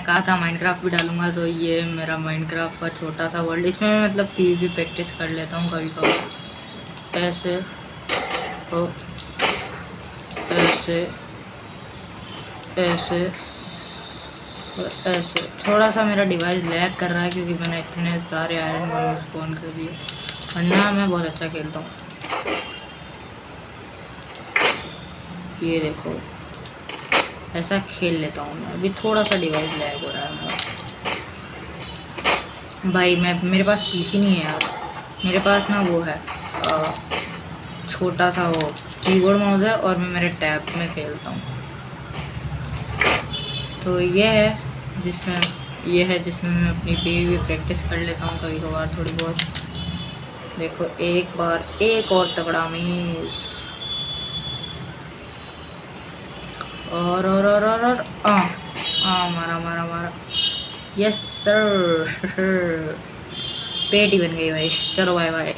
कहा था माइनक्राफ्ट भी डालूंगा, तो ये मेरा माइनक्राफ्ट का छोटा सा वर्ल्ड, इसमें मैं मतलब पीवीपी प्रैक्टिस कर लेता हूँ कभी कभी। ऐसे हो, ऐसे ऐसे ऐसे। थोड़ा सा मेरा डिवाइस लैग कर रहा है क्योंकि मैंने इतने सारे आयरन गोलेम स्पॉन कर दिए, वरना मैं बहुत अच्छा खेलता हूँ। ये देखो ऐसा खेल लेता हूँ मैं। अभी थोड़ा सा डिवाइस लैग हो रहा है मेरा भाई। मेरे पास पीसी नहीं है यार, मेरे पास ना वो है छोटा सा वो कीबोर्ड माउस है और मैं मेरे टैब में खेलता हूँ। तो ये है जिसमें मैं अपनी पीवीपी प्रैक्टिस कर लेता हूँ कभी कभार थोड़ी बहुत। देखो एक बार एक और तगड़ा मिस, और मारा। यस सर पेटी बन गई भाई। चलो बाय बाय।